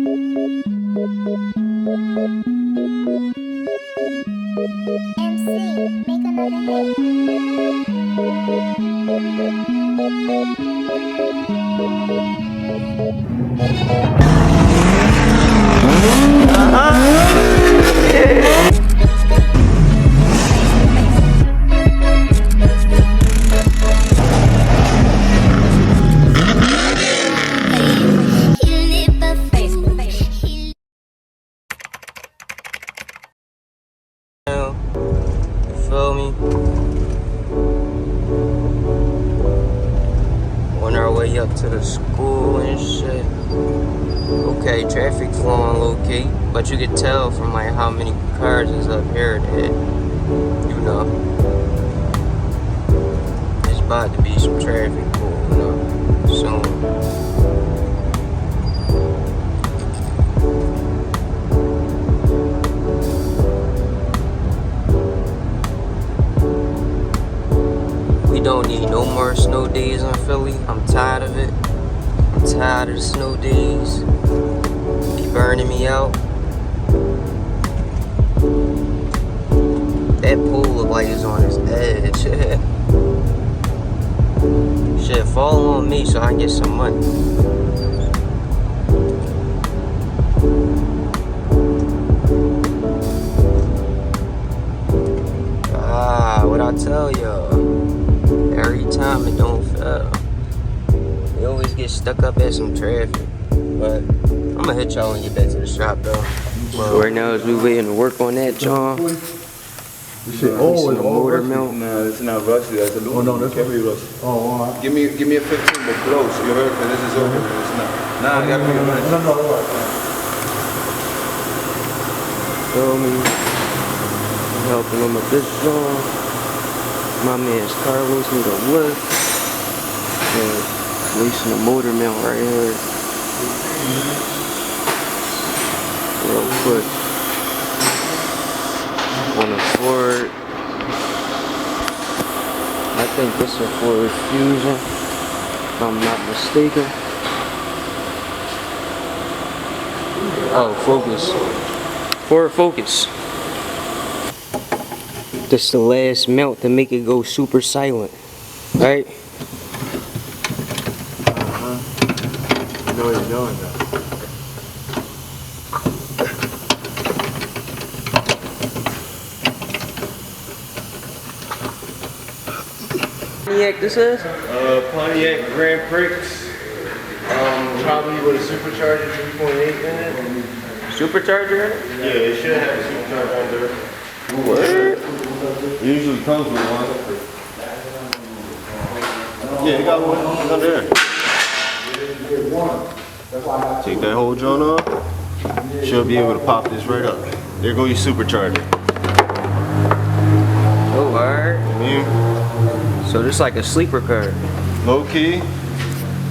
Make another Feel me? On our way up to the school and shit. Okay, traffic flowing low key, but you could tell from like how many cars is up here that, you know, it's about to be some traffic pulling up soon. We don't need no more snow days in Philly. I'm tired of it. I'm tired of the snow days. Be burning me out. That pool look like it's on its edge. Shit, fall on me so I can get some money. What I tell y'all? Every time it don't fail. We always get stuck up at some traffic. But I'm gonna hit y'all when you get back to the shop though. Well, right now as we waiting to work on that, John. This shit always motor melt. Nah, it's not rusty. That's a little. Oh no, that's heavy rusty. Oh, all right. Give me a 15, but close. You heard? Cause this is open. It's not. Nah, I gotta be a minute. No, all right. Feel me? I'm helping him with this John. My man's Carlos need a lift. And releasing the motor mount right here. Real quick. On the Ford. I think this is a Ford Fusion, if I'm not mistaken. Oh, Focus. Ford Focus. This is the last melt to make it go super silent. Right? I know what you're doing though. Pontiac this is? Pontiac Grand Prix. Probably with a supercharger 3.8 in it. Supercharger in it? Yeah, it should have a supercharger under it. What? It usually comes with one. Yeah, it got one under there. Take that whole joint off. Should be able to pop this right up. There go your supercharger. Oh, alright. Yeah. So this like a sleeper car. Low key,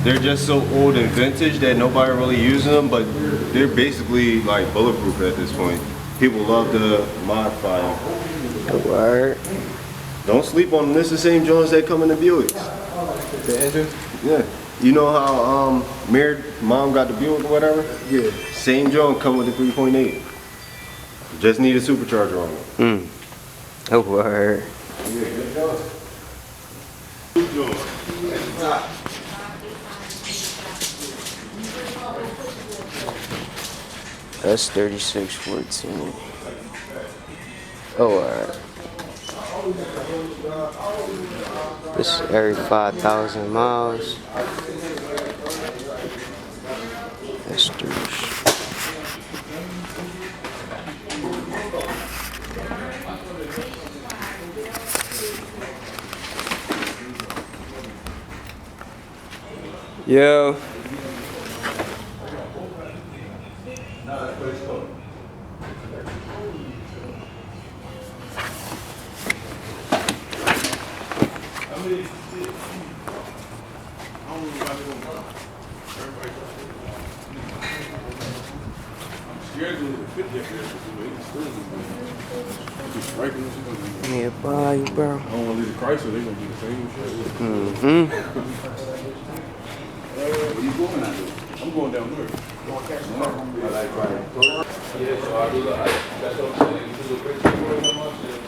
they're just so old and vintage that nobody really uses them, but they're basically like bulletproof at this point. People love to modify them. Oh, alright. Don't sleep on them. This is the same joints that come in the Buicks. The engine? Yeah. You know how Mary's mom got the Buick or whatever? Yeah. Same joint come with the 3.8. Just need a supercharger on it. Oh, alright. Yeah, good job. That's 3614. Oh, alright. This is every 5,000 miles. That's douche. Yo. Yeah, bye, bro. I don't want to leave the Chrysler, they're going to do the same shit. Where you going out there? I'm going down there. Yeah, so I do the, that's what I'm saying. Do the picture for it on my shit.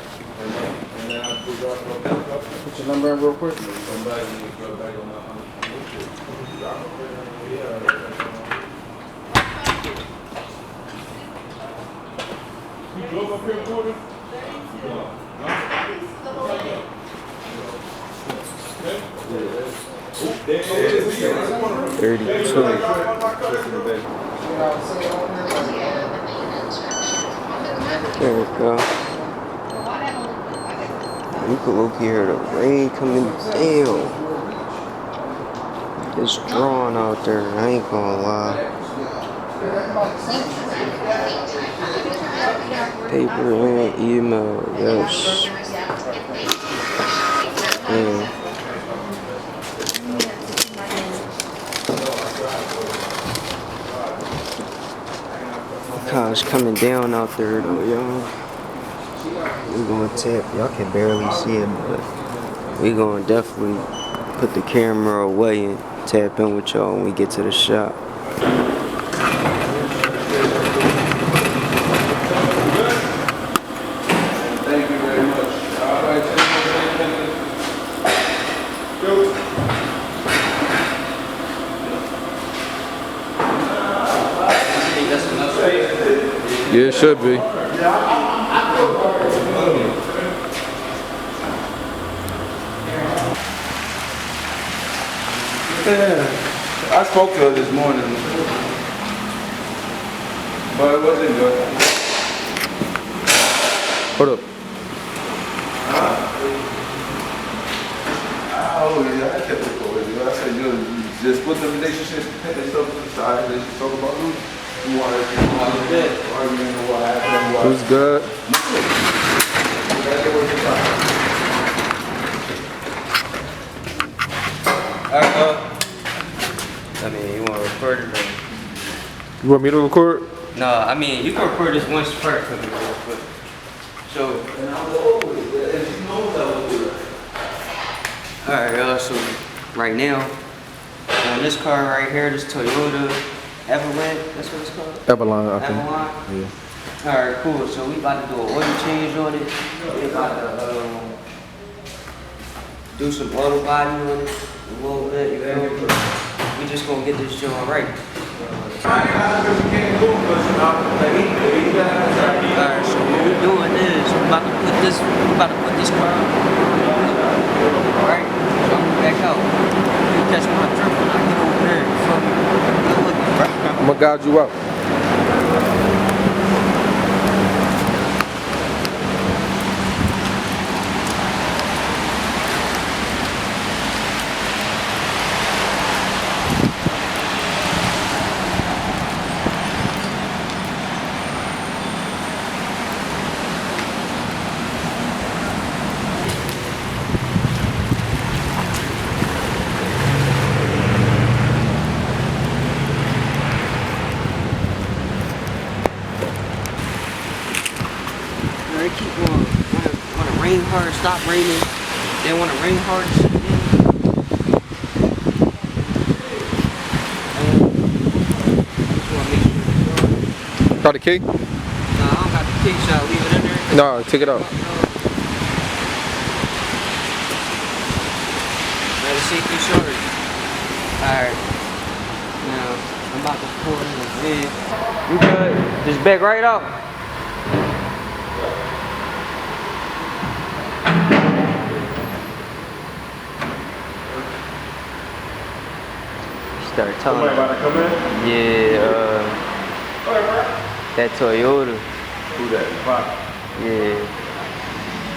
And then I put drop it on the cup. Put your number in real quick. Come back and you go back on the you drove up here, Porter? 32. There we go. You can look here, the rain coming down. It's drawn out there, I ain't gonna lie. Paper and email, yes. It's coming down out there though, y'all. We gonna tap. Y'all can barely see it, but we gonna definitely put the camera away and tap in with y'all when we get to the shop. Thank you very much. All right, Yeah, it should be. yeah, I spoke to her this morning, but it wasn't good. Hold up. Oh yeah, I kept it going. I said, you just put the relationship and stuff to the side, and just talk about who wanted to do all of that, arguing and what happened. Who's good? I mean, you wanna record it? You want me to record? No, I mean, you can record this one part for me real quick. So, alright, y'all, so right now, on this car right here, this Toyota AVALON, that's what it's called? AVALON, I think. AVALON? Yeah. Alright, cool. So we about to do an oil change on it. We about to do some auto body on it a little bit, you feel me? We just gonna get this joint right. Alright, so what we're doing is we're about to put this car on. Alright, so I'm gonna back out. You catch my drip when I get over there, you feel me? Good looking, bro. I'm gonna guide you out. They keep wanna rain hard, stop raining. They wanna rain hard and shit again. Just wanna make sure it's on. Got the key? Nah, I don't got the key, so I'll leave it in there. No, take it out. Let it see through shorter. Alright. Now, I'm about to pull this in. You good? Just back right out. Start telling Somebody about to come in? yeah, that Toyota. Who that? Pop. Yeah.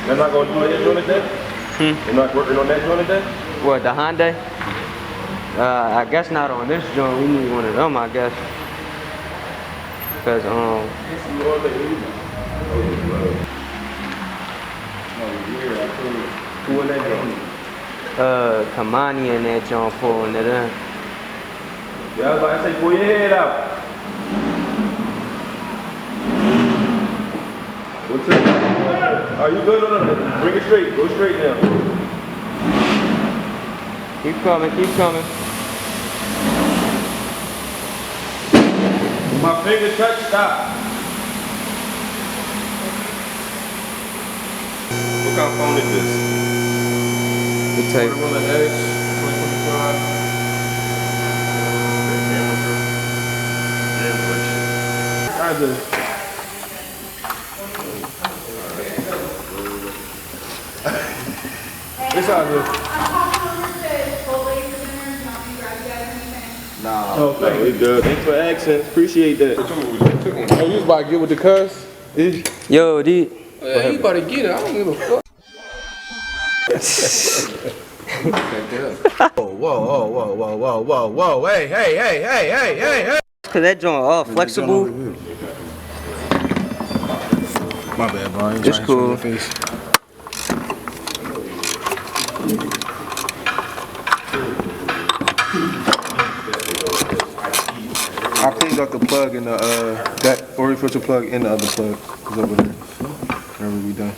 They're not gonna do that joint today? They're not working on that joint today? What, the Hyundai? I guess not on this joint. We need one of them, I guess. Cause Who in that joint? Kamani and that joint pulling it in. Yeah, I was about to say, pull your head out. What's up? Are you good? No. Bring it straight. Go straight now. Keep coming, keep coming. My finger touch, stop. What kind of phone is this? The tape. Motorola Edge 2025. I do. It's all good. Nah. Oh, thank you. We good. Thanks for asking. Appreciate that. Oh, you was about to get with the cuss? Yo, D. Yeah, you about to get it. I don't give a fuck. Whoa. Hey. Cause that joint all flexible. My bad, bro. It's cool. I cleaned up the plug in the that oil filter plug in the other plug. It's over there. Whenever we done.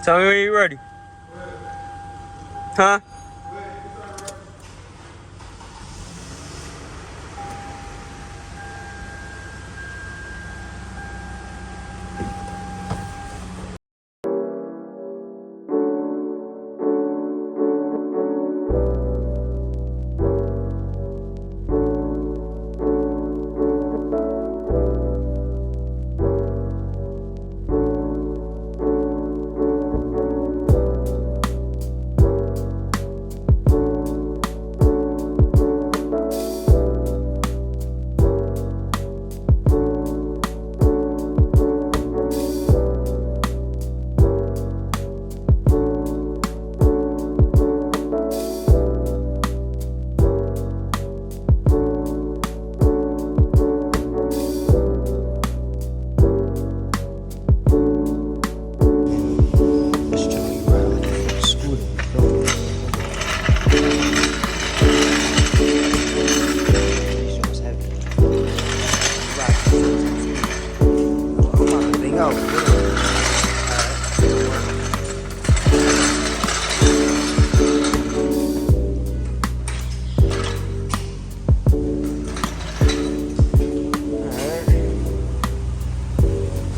Tell me when you're ready. Huh?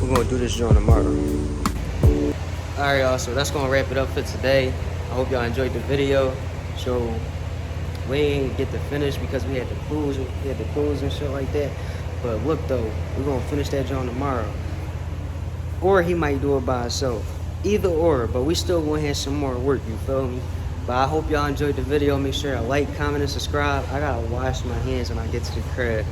We're gonna do this joint tomorrow. Alright, y'all, so that's gonna wrap it up for today. I hope y'all enjoyed the video. So we ain't get to finish because we had to cruise and shit like that. But look though, we're gonna finish that joint tomorrow. Or he might do it by himself. Either or, but we still gonna have some more work, you feel me? But I hope y'all enjoyed the video. Make sure to like, comment, and subscribe. I gotta wash my hands when I get to the crib.